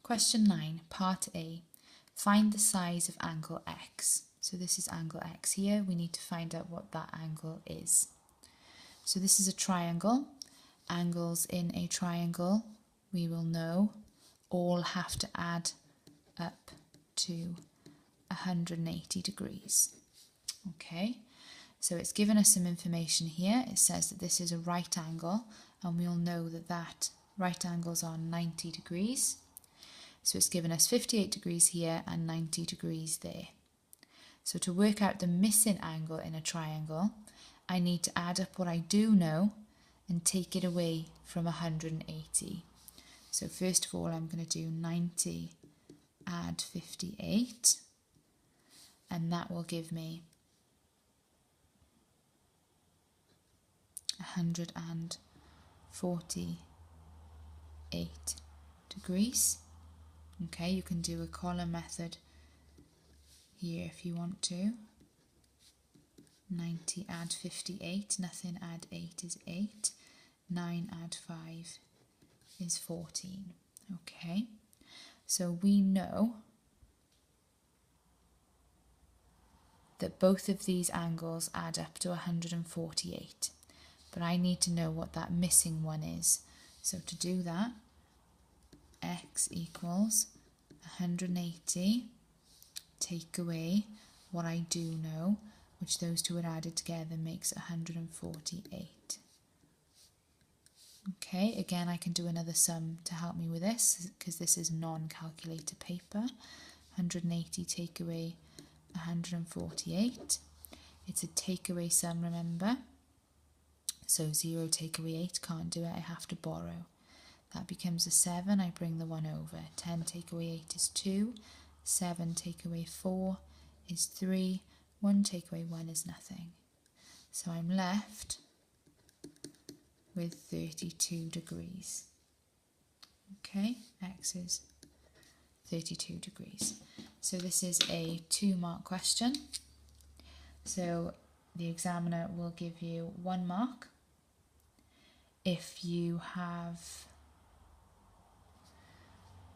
Question 9, Part A. Find the size of angle X. So this is angle X here. We need to find out what that angle is. So this is a triangle. Angles in a triangle, we will know, all have to add up to 180 degrees. Okay, so it's given us some information here. It says that this is a right angle, and we'll know that right angles are 90 degrees. So it's given us 58 degrees here and 90 degrees there. So to work out the missing angle in a triangle, I need to add up what I do know and take it away from 180. So first of all, I'm going to do 90 add 58, and that will give me 148 degrees. Okay, you can do a column method here if you want to. 90 add 58, nothing add 8 is 8, 9 add 5 is 14. Okay, so we know that both of these angles add up to 148, but I need to know what that missing one is. So to do that, X equals 180, take away what I do know, which those two are added together makes 148. Okay, again I can do another sum to help me with this, because this is non-calculator paper. 180 take away 148. It's a takeaway sum, remember. So 0 take away 8, can't do it, I have to borrow. That becomes a 7, I bring the 1 over. 10 take away 8 is 2, 7 take away 4 is 3, 1 take away 1 is nothing. So I'm left with 32 degrees. Okay, X is 32 degrees. So this is a 2-mark question. So the examiner will give you 1 mark if you have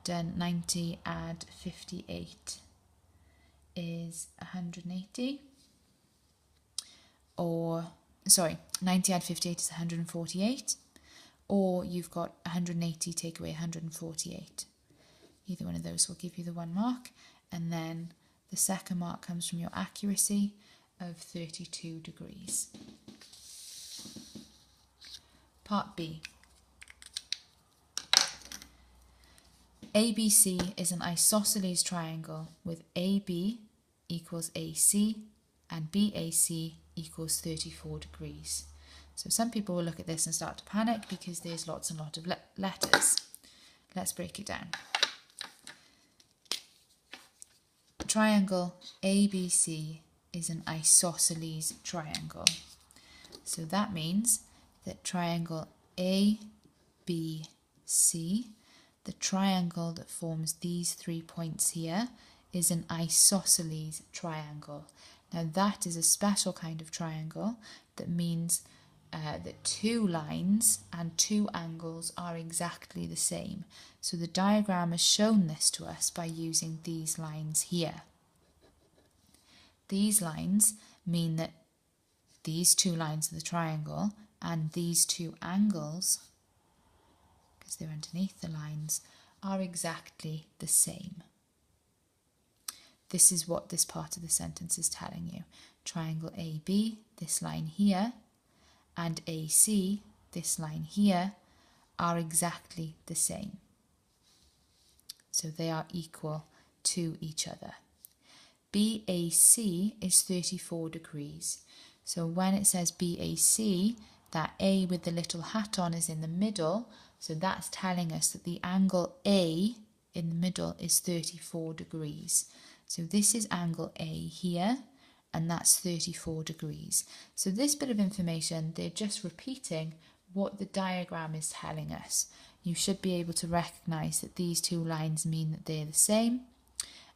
done 90 add 58 is 180, or sorry, 90 add 58 is 148, or you've got 180 take away 148. Either one of those will give you the 1 mark, and then the second mark comes from your accuracy of 32 degrees. Part B. ABC is an isosceles triangle with AB equals AC and BAC equals 34 degrees. So some people will look at this and start to panic because there's lots and lots of letters. Let's break it down. The triangle ABC is an isosceles triangle. So that means that triangle ABC, the triangle that forms these 3 points here, is an isosceles triangle. Now that is a special kind of triangle that means that 2 lines and 2 angles are exactly the same. So the diagram has shown this to us by using these lines here. These lines mean that these 2 lines of the triangle and these 2 angles, because they're underneath the lines, are exactly the same. This is what this part of the sentence is telling you. Triangle AB, this line here, and AC, this line here, are exactly the same. So they are equal to each other. BAC is 34 degrees. So when it says BAC, that A with the little hat on is in the middle, so that's telling us that the angle A in the middle is 34 degrees. So this is angle A here, and that's 34 degrees. So this bit of information, they're just repeating what the diagram is telling us. You should be able to recognise that these 2 lines mean that they're the same,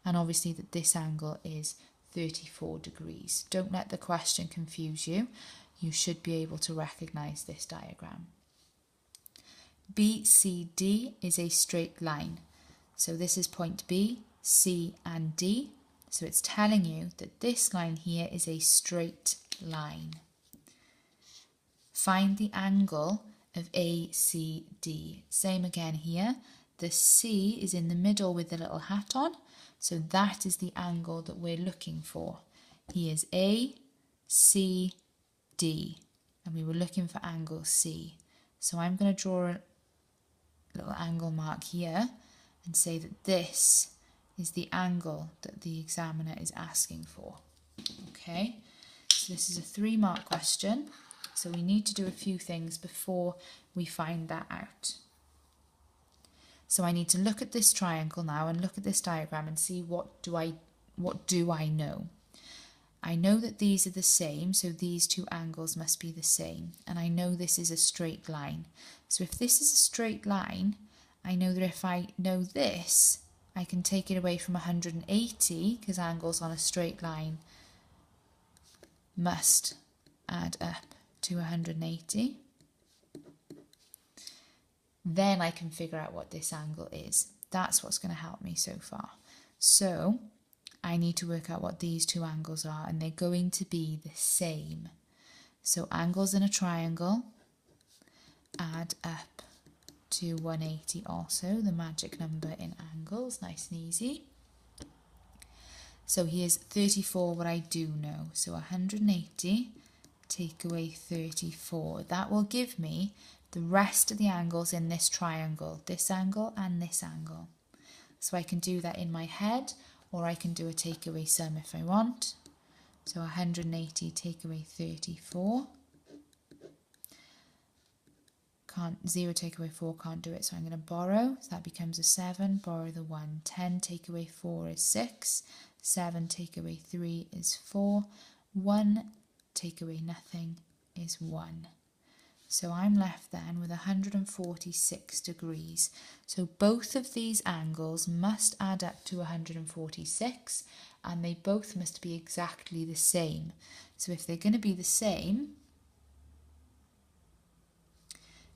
and obviously that this angle is 34 degrees. Don't let the question confuse you. You should be able to recognise this diagram. BCD is a straight line. So this is point B, C and D. So it's telling you that this line here is a straight line. Find the angle of ACD. Same again here. The C is in the middle with the little hat on. So that is the angle that we're looking for. Here's A, C, D. And we were looking for angle C. So I'm going to draw a little angle mark here and say that this is the angle that the examiner is asking for. Okay, so this is a 3-mark question. So we need to do a few things before we find that out. So I need to look at this triangle now and look at this diagram and see what do I know. I know that these are the same, so these two angles must be the same. And I know this is a straight line. So if this is a straight line, I know that if I know this, I can take it away from 180, because angles on a straight line must add up to 180. Then I can figure out what this angle is. That's what's going to help me so far. So I need to work out what these two angles are, and they're going to be the same. So angles in a triangle add up to 180 also, the magic number in angles, nice and easy. So here's 34, what I do know. So 180 take away 34. That will give me the rest of the angles in this triangle, this angle and this angle. So I can do that in my head, or I can do a takeaway sum if I want. So 180 take away 34. 0 take away 4 can't do it, so I'm going to borrow. So that becomes a 7, borrow the 1. 10 take away 4 is 6. 7 take away 3 is 4. 1 take away nothing is 1. So I'm left then with 146 degrees. So both of these angles must add up to 146, and they both must be exactly the same. So if they're going to be the same,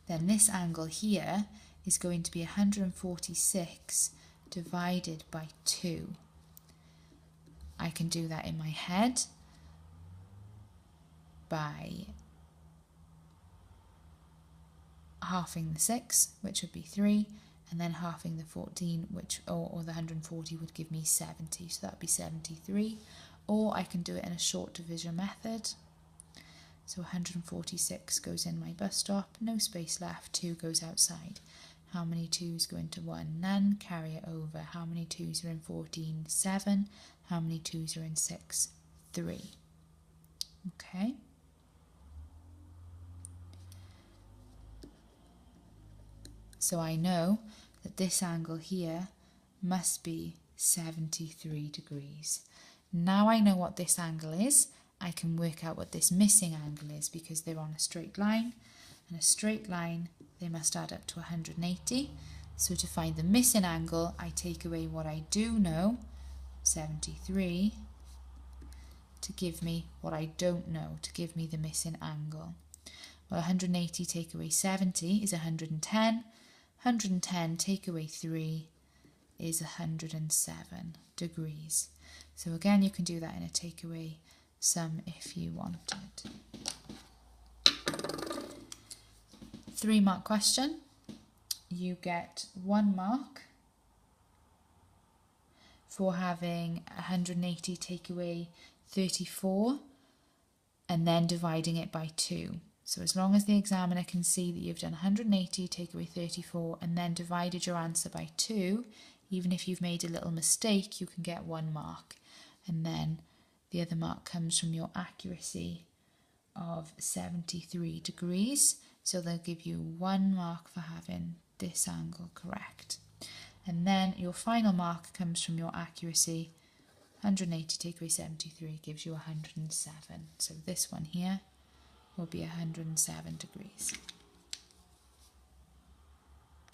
then this angle here is going to be 146 divided by 2. I can do that in my head by halving the 6, which would be 3, and then halving the 14, which or the 140 would give me 70, so that would be 73. Or I can do it in a short division method. So 146 goes in my bus stop, no space left, 2 goes outside. How many 2's go into 1? None, carry it over. How many 2's are in 14? 7. How many 2's are in 6? 3. Okay. So I know that this angle here must be 73 degrees. Now I know what this angle is, I can work out what this missing angle is, because they're on a straight line, and a straight line, they must add up to 180. So to find the missing angle, I take away what I do know, 73, to give me what I don't know, to give me the missing angle. Well, 180 take away 70 is 110. 110 take away 3 is 107 degrees. So again, you can do that in a takeaway sum if you wanted. 3-mark question. You get 1 mark for having 180 take away 34 and then dividing it by 2. So as long as the examiner can see that you've done 180 take away 34 and then divided your answer by 2, even if you've made a little mistake, you can get 1 mark. And then the other mark comes from your accuracy of 73 degrees. So they'll give you 1 mark for having this angle correct. And then your final mark comes from your accuracy. 180 take away 73 gives you 107. So this one here will be 107 degrees.